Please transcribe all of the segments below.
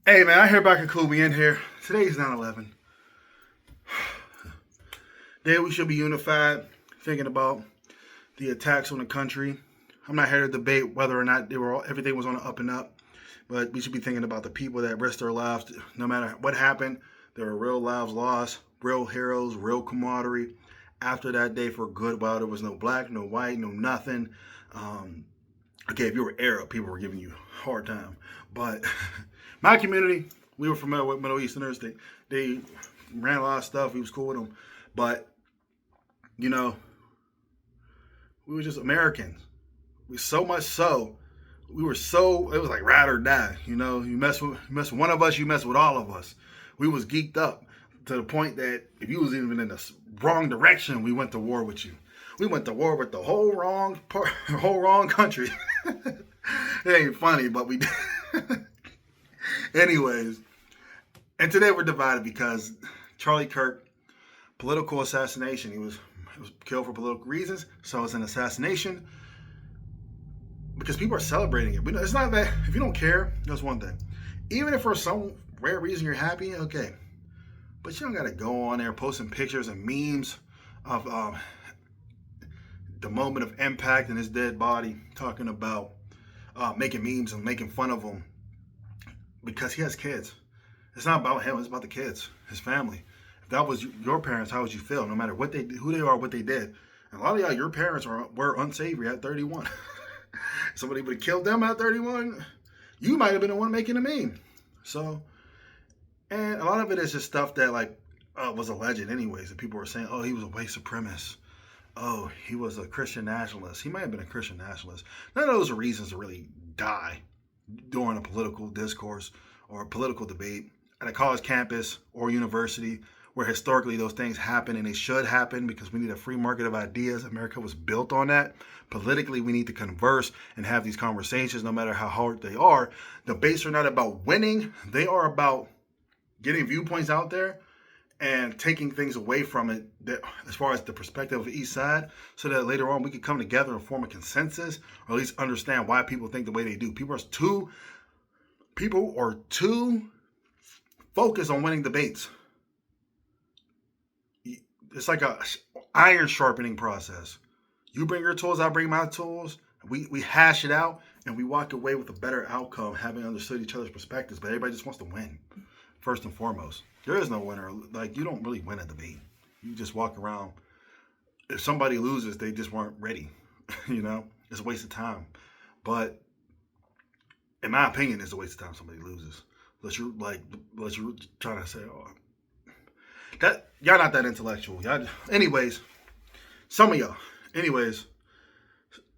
Hey man, I hear about Kakubi in here. Today's 9/11. Day we should be unified, thinking about the attacks on the country. I'm not here to debate whether or not everything was on the up and up, but we should be thinking about the people that risked their lives. No matter what happened, there were real lives lost, real heroes, real camaraderie. After that day, for good, while there was no black, no white, no nothing. Um, okay, if you were Arab, people were giving you a hard time, but my community, we were familiar with Middle Easterners. They ran a lot of stuff. We was cool with them, but you know, we were just Americans. We so much so we were so it was like ride or die. You mess with one of us, you mess with all of us. We was geeked up to the point that if you was even in the wrong direction, we went to war with you. We went to war with the whole wrong part, whole wrong country. It ain't funny, but we did. Anyways, and today we're divided because Charlie Kirk, political assassination. He was killed for political reasons, so it's an assassination because people are celebrating it. It's not that if you don't care, that's one thing. Even if for some rare reason you're happy, okay, but you don't gotta go on there posting pictures and memes of the moment of impact and his dead body, talking about making memes and making fun of him because he has kids. It's not about him. It's about the kids, his family. If that was your parents, how would you feel? No matter what who they are, what they did. And a lot of y'all, your parents were unsavory at 31. Somebody would have killed them at 31. You might have been the one making a meme. So, and a lot of it is just stuff that was alleged anyways. And people were saying, oh, he was a white supremacist. Oh, he was a Christian nationalist. He might have been a Christian nationalist. None of those are reasons to really die during a political discourse or a political debate at a college campus or university where historically those things happen and they should happen because we need a free market of ideas. America was built on that. Politically, we need to converse and have these conversations no matter how hard they are. Debates are not about winning. They are about getting viewpoints out there and taking things away from it that, as far as the perspective of each side, so that later on we can come together and form a consensus or at least understand why people think the way they do. People are too focused on winning debates. It's like a iron sharpening process. You bring your tools, I bring my tools. We hash it out and we walk away with a better outcome, having understood each other's perspectives. But everybody just wants to win, first and foremost. There is no winner. Like, you don't really win a debate. You just walk around. If somebody loses, they just weren't ready. It's a waste of time. But in my opinion, it's a waste of time somebody loses. Unless you're trying to say, oh, that y'all not that intellectual. Anyways, some of y'all. Anyways,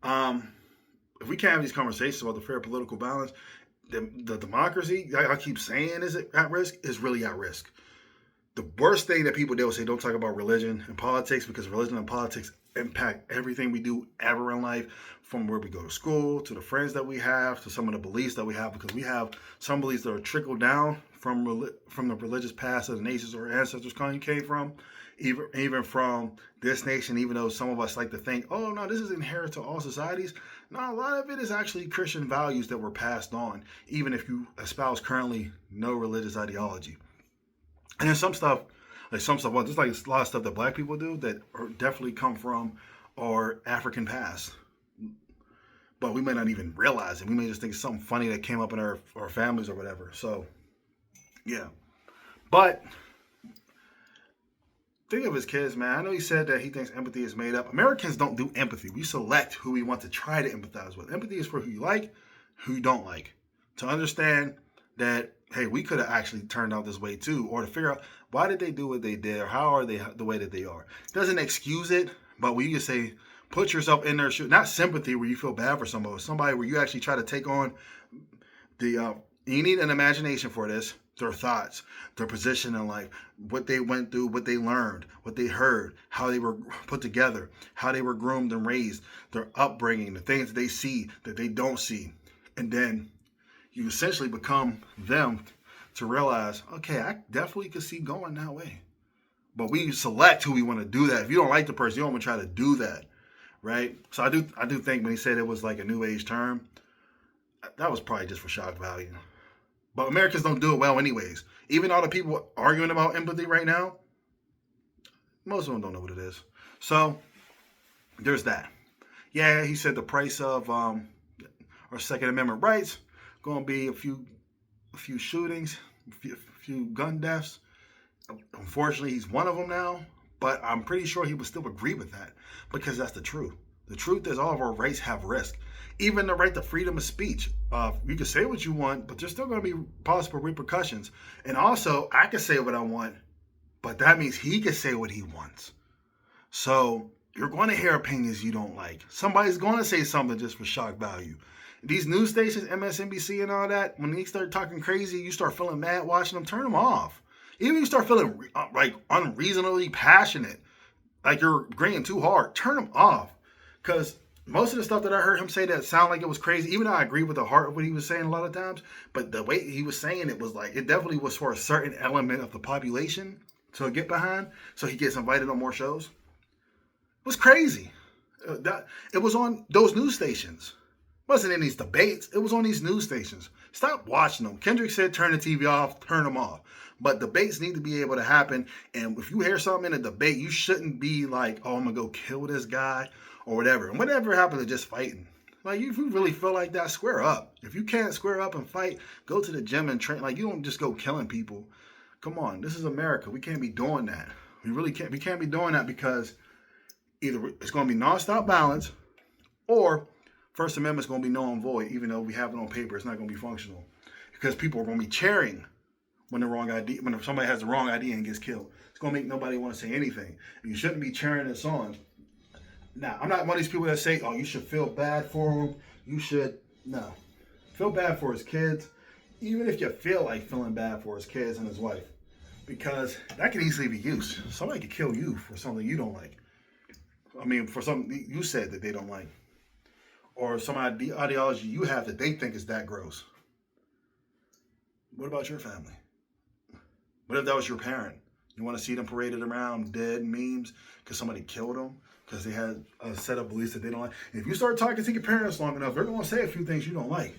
if we can't have these conversations about the fair political balance, the democracy I keep saying is at risk is really at risk. The worst thing that people do is say don't talk about religion and politics because religion and politics impact everything we do ever in life, from where we go to school to the friends that we have to some of the beliefs that we have, because we have some beliefs that are trickled down from the religious past of the nations or ancestors came from, even from this nation, even though some of us like to think, oh no, this is inherent to all societies. No, a lot of it is actually Christian values that were passed on, even if you espouse currently no religious ideology. And then some stuff, well, just like a lot of stuff that black people do that definitely come from our African past. But we may not even realize it. We may just think it's something funny that came up in our families or whatever. So, yeah. But think of his kids, man. I know he said that he thinks empathy is made up. Americans don't do empathy. We select who we want to try to empathize with. Empathy is for who you like, who you don't like. To understand that, hey, we could have actually turned out this way too, or to figure out why did they do what they did, or how are they the way that they are. Doesn't excuse it, but when you just say, put yourself in their shoes, not sympathy where you feel bad for somebody where you actually try to take on you need an imagination for this, their thoughts, their position in life, what they went through, what they learned, what they heard, how they were put together, how they were groomed and raised, their upbringing, the things that they see that they don't see. And then you essentially become them to realize, okay, I definitely could see going that way. But we select who we want to do that. If you don't like the person, you don't want to try to do that, right? So I do think when he said it was like a new age term, that was probably just for shock value. But Americans don't do it well anyways. Even all the people arguing about empathy right now, most of them don't know what it is. So there's that. Yeah, he said the price of our Second Amendment rights going to be a few shootings, a few gun deaths. Unfortunately, he's one of them now, but I'm pretty sure he would still agree with that because that's the truth. The truth is all of our rights have risk. Even the right to freedom of speech. You can say what you want, but there's still going to be possible repercussions. And also, I can say what I want, but that means he can say what he wants. So you're going to hear opinions you don't like. Somebody's going to say something just for shock value. These news stations, MSNBC and all that, when they start talking crazy, you start feeling mad watching them, turn them off. Even if you start feeling like unreasonably passionate, like you're agreeing too hard, turn them off. Because most of the stuff that I heard him say that sound like it was crazy, even though I agree with the heart of what he was saying a lot of times, but the way he was saying it was like, it definitely was for a certain element of the population to get behind, so he gets invited on more shows. It was crazy. It was on those news stations. It wasn't in these debates. It was on these news stations. Stop watching them. Kendrick said turn the TV off, turn them off. But debates need to be able to happen. And if you hear something in a debate, you shouldn't be like, oh, I'm going to go kill this guy or whatever. And whatever happened to just fighting. Like, if you really feel like that, square up. If you can't square up and fight, go to the gym and train. Like, you don't just go killing people. Come on. This is America. We can't be doing that. We really can't. We can't be doing that because either it's going to be nonstop violence or First Amendment's going to be null and void. Even though we have it on paper, it's not going to be functional because people are going to be cheering when somebody has the wrong idea and gets killed. It's going to make nobody want to say anything. You shouldn't be cheering this on. Now, I'm not one of these people that say, oh, you should feel bad for him. You should, no. Feel bad for his kids, even if you feel like feeling bad for his kids and his wife, because that can easily be used. Somebody could kill you for something you don't like. I mean, for something you said that they don't like, or some ideology you have that they think is that gross. What about your family? What if that was your parent? You want to see them paraded around dead memes because somebody killed them because they had a set of beliefs that they don't like? And if you start talking to your parents long enough, they're going to say a few things you don't like.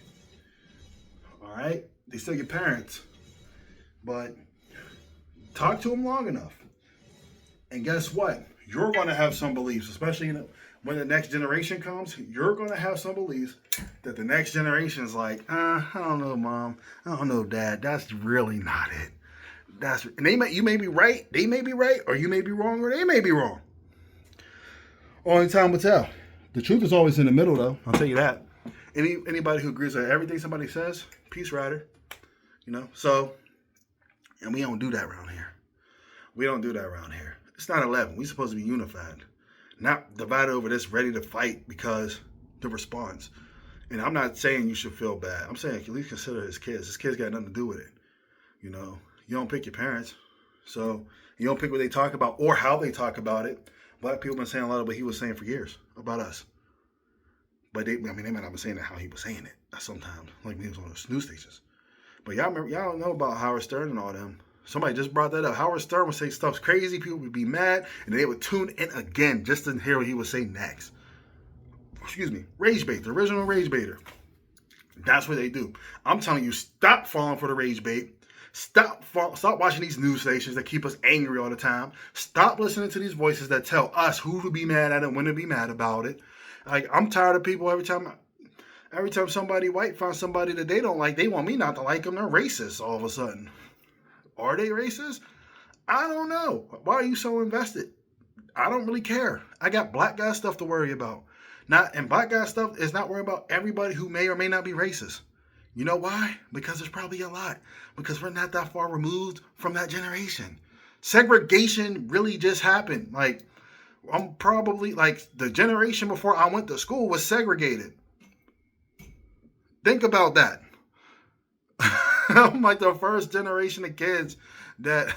All right? They still your parents. But talk to them long enough. And guess what? You're going to have some beliefs, especially when the next generation comes. You're going to have some beliefs that the next generation is like, I don't know, Mom. I don't know, Dad. That's really not it. And you may be right. They may be right, or you may be wrong, or they may be wrong. Only time will tell. The truth is always in the middle, though. I'll tell you that. Anybody who agrees with everything somebody says, peace rider. So, and we don't do that around here. We don't do that around here. It's 9/11. We're supposed to be unified, not divided over this, ready to fight because the response. And I'm not saying you should feel bad. I'm saying at least consider his kids. His kids got nothing to do with it. You don't pick your parents. So you don't pick what they talk about or how they talk about it. Black people have been saying a lot of what he was saying for years about us. But they might not be saying it how he was saying it sometimes, like when he was on those news stations. But y'all don't know about Howard Stern and all them. Somebody just brought that up. Howard Stern would say stuff's crazy. People would be mad, and they would tune in again just to hear what he would say next. Excuse me. Rage bait, the original rage baiter. That's what they do. I'm telling you, stop falling for the rage bait. Stop watching these news stations that keep us angry all the time. Stop listening to these voices that tell us who to be mad at and when to be mad about it. Like, I'm tired of people every time somebody white finds somebody that they don't like, they want me not to like them. They're racist all of a sudden. Are they racist? I don't know. Why are you so invested? I don't really care. I got black guy stuff to worry about. And black guy stuff is not worrying about everybody who may or may not be racist. You know why? Because there's probably a lot. Because we're not that far removed from that generation. Segregation really just happened. Like, I'm probably, like, the generation before I went to school was segregated. Think about that. I'm like the first generation of kids that,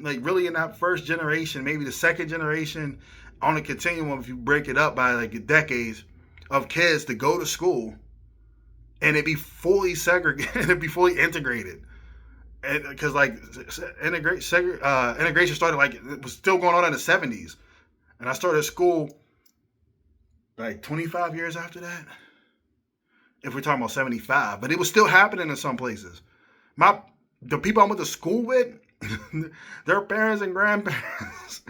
really in that first generation, maybe the second generation on a continuum, if you break it up by like decades of kids to go to school and it be fully segregated, it'd be fully integrated. Because integration started it was still going on in the 70s. And I started school like 25 years after that. If we're talking about 75, but it was still happening in some places. The people I went to school with, their parents and grandparents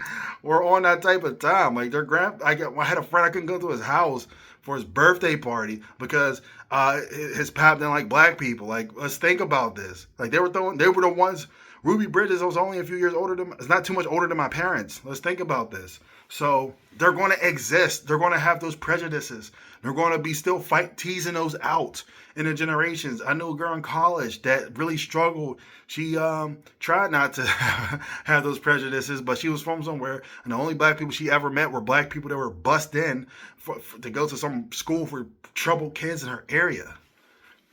were on that type of time. Like I had a friend, I couldn't go to his house for his birthday party because his pap didn't like black people. Like, let's think about this. Like they were the ones. Ruby Bridges was only a few years older than, it's not too much older than my parents. Let's think about this. So they're going to exist. They're going to have those prejudices. They're going to be still teasing those out in the generations. I knew a girl in college that really struggled. She tried not to have those prejudices, but she was from somewhere, and the only black people she ever met were black people that were bussed in to go to some school for troubled kids in her area.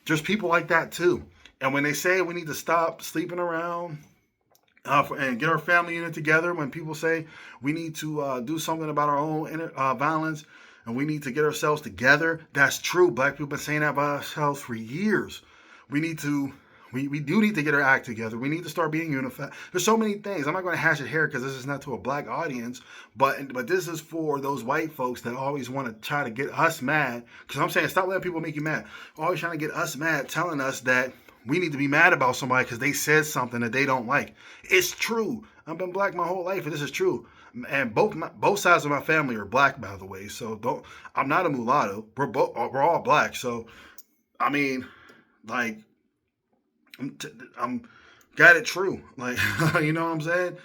There's people like that too. And when they say we need to stop sleeping around and get our family unit together, when people say we need to do something about our own violence and we need to get ourselves together, that's true. Black people have been saying that about ourselves for years. We do need to get our act together. We need to start being unified. There's so many things. I'm not going to hash it here because this is not to a black audience, but this is for those white folks that always want to try to get us mad. Because I'm saying, stop letting people make you mad. Always trying to get us mad, telling us that we need to be mad about somebody because they said something that they don't like. It's true. I've been black my whole life, and this is true. And both sides of my family are black, by the way. So I'm not a mulatto. We're all black. So I mean, like, I'm got it true. Like, you know what I'm saying?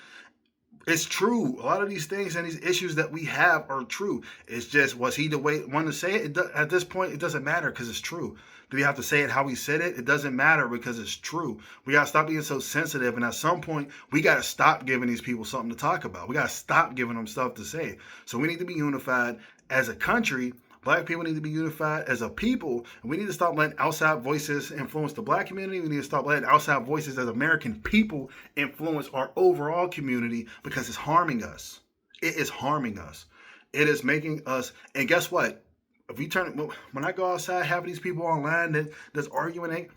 It's true. A lot of these things and these issues that we have are true. It's just, was he the one to say it? At this point, it doesn't matter because it's true. Do we have to say it how he said it? It doesn't matter because it's true. We got to stop being so sensitive. And at some point, we got to stop giving these people something to talk about. We got to stop giving them stuff to say. So we need to be unified as a country. Black people need to be unified as a people, and we need to stop letting outside voices influence the black community. We need to stop letting outside voices as American people influence our overall community because it's harming us. It is harming us. It is making us, and guess what? If we when I go outside, having these people online that's arguing,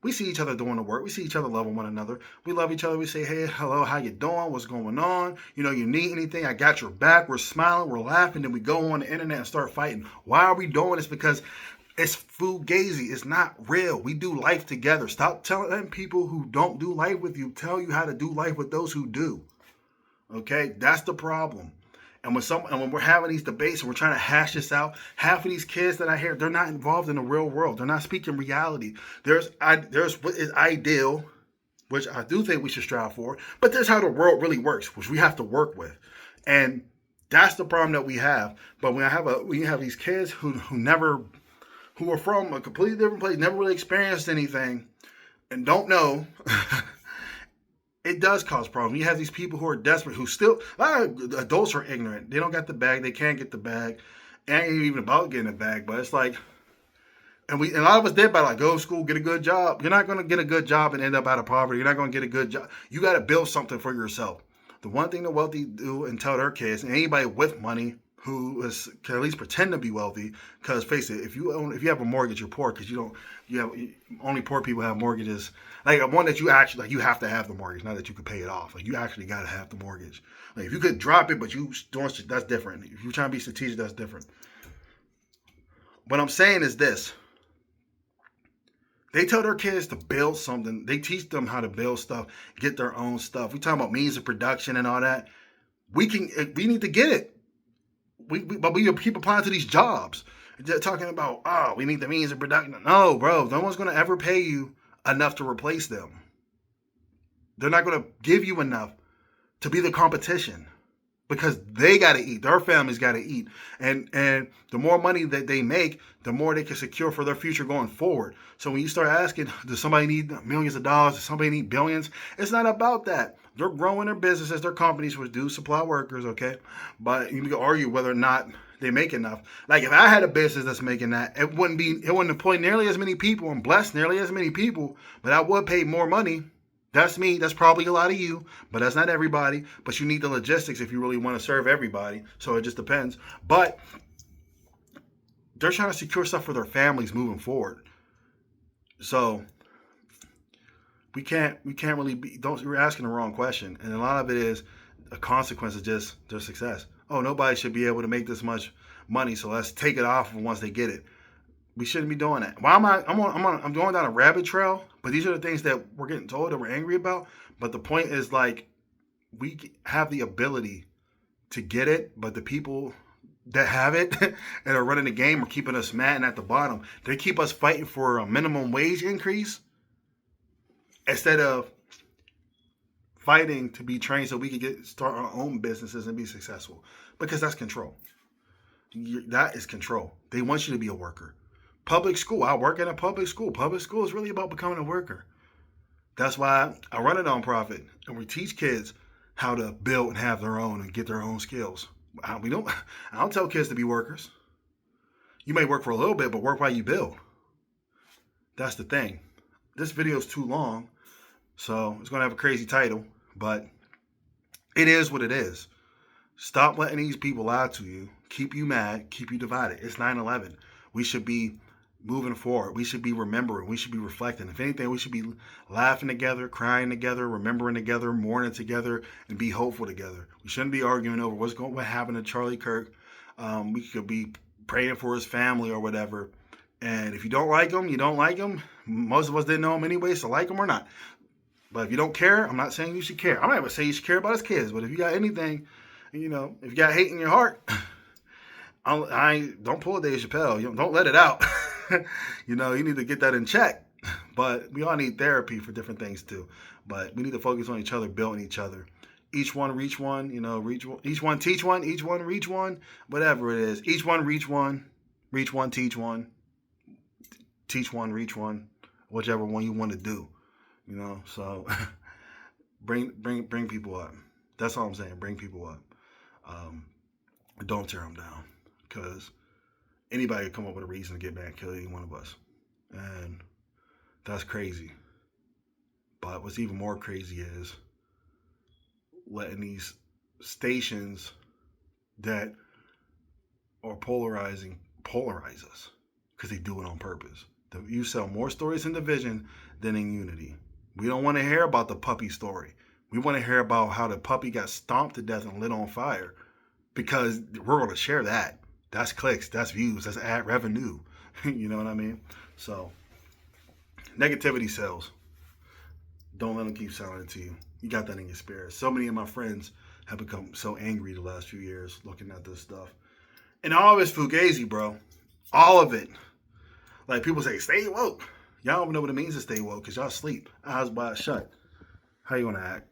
we see each other doing the work. We see each other loving one another. We love each other. We say, hey, hello, how you doing? What's going on? You know, you need anything? I got your back. We're smiling. We're laughing. Then we go on the internet and start fighting. Why are we doing this? Because it's fugazi. It's not real. We do life together. Stop telling people who don't do life with you, tell you how to do life with those who do. Okay? That's the problem. And when we're having these debates and we're trying to hash this out, half of these kids that I hear, they're not involved in the real world. They're not speaking reality. There's what is ideal, which I do think we should strive for, but there's how the world really works, which we have to work with. And that's the problem that we have. But when we have these kids who are from a completely different place, never really experienced anything, and don't know. It does cause problems. You have these people who are desperate, who still, a lot of adults are ignorant. They don't got the bag. They can't get the bag. It ain't even about getting a bag, but it's like, and a lot of us did by like, go to school, get a good job. You're not going to get a good job and end up out of poverty. You're not going to get a good job. You got to build something for yourself. The one thing the wealthy do and tell their kids, and anybody with money who can at least pretend to be wealthy, because face it, if you have a mortgage, you're poor because only poor people have mortgages. Like one that you actually, like, you have to have the mortgage, not that you could pay it off. Like, you actually got to have the mortgage. Like, if you could drop it, but you don't, that's different. If you're trying to be strategic, that's different. What I'm saying is this. They tell their kids to build something. They teach them how to build stuff, get their own stuff. We talk about means of production and all that. We need to get it. But we keep applying to these jobs. They're talking about, we need the means of production. No, bro, no one's going to ever pay you enough to replace them. They're not going to give you enough to be the competition because they got to eat. Their families got to eat. And the more money that they make, the more they can secure for their future going forward. So when you start asking, does somebody need millions of dollars? Does somebody need billions? It's not about that. They're growing their businesses, their companies, which do supply workers, okay? But you can argue whether or not they make enough. Like, if I had a business that's making that, it wouldn't employ nearly as many people and bless nearly as many people, but I would pay more money. That's me. That's probably a lot of you, but that's not everybody. But you need the logistics if you really want to serve everybody. So it just depends. But they're trying to secure stuff for their families moving forward. So we can't really you're asking the wrong question. And a lot of it is a consequence of just their success. Oh, nobody should be able to make this much money, so let's take it off once they get it. We shouldn't be doing that. Why am I? I'm going down a rabbit trail. But these are the things that we're getting told that we're angry about. But the point is, like, we have the ability to get it, but the people that have it and are running the game are keeping us mad and at the bottom. They keep us fighting for a minimum wage increase instead of fighting to be trained so we can start our own businesses and be successful. Because that's control. That is control. They want you to be a worker. Public school. I work in a public school. Public school is really about becoming a worker. That's why I run a nonprofit and we teach kids how to build and have their own and get their own skills. I don't tell kids to be workers. You may work for a little bit, but work while you build. That's the thing. This video is too long, so it's going to have a crazy title, but it is what it is. Stop letting these people lie to you, keep you mad, keep you divided. It's 9/11. We should be moving forward. We should be remembering. We should be reflecting. If anything, we should be laughing together, crying together, remembering together, mourning together, and be hopeful together. We shouldn't be arguing over what happened to Charlie Kirk. We could be praying for his family or whatever. And if you don't like him, you don't like him. Most of us didn't know him anyway, so like him or not. But if you don't care, I'm not saying you should care. I'm not even saying you should care about his kids. But if you got anything, if you got hate in your heart, don't pull a Dave Chappelle. Don't let it out. You need to get that in check. But we all need therapy for different things too. But we need to focus on each other, building each other. Each one reach one, reach one. Each one teach one, each one reach one, whatever it is. Each one reach one, teach one, reach one, whichever one you want to do. So bring people up. That's all I'm saying. Bring people up. Don't tear them down, because anybody could come up with a reason to get mad and kill any one of us. And that's crazy. But what's even more crazy is letting these stations that are polarize us, because they do it on purpose. You sell more stories in division than in unity. We don't want to hear about the puppy story. We want to hear about how the puppy got stomped to death and lit on fire, because we're going to share that. That's clicks, that's views, that's ad revenue. You know what I mean? So, negativity sells. Don't let them keep selling it to you. You got that in your spirit. So many of my friends have become so angry the last few years looking at this stuff. And all of it's fugazi, bro. All of it. Like, people say, stay woke. Y'all don't even know what it means to stay woke because y'all sleep. Eyes wide shut. How you want to act?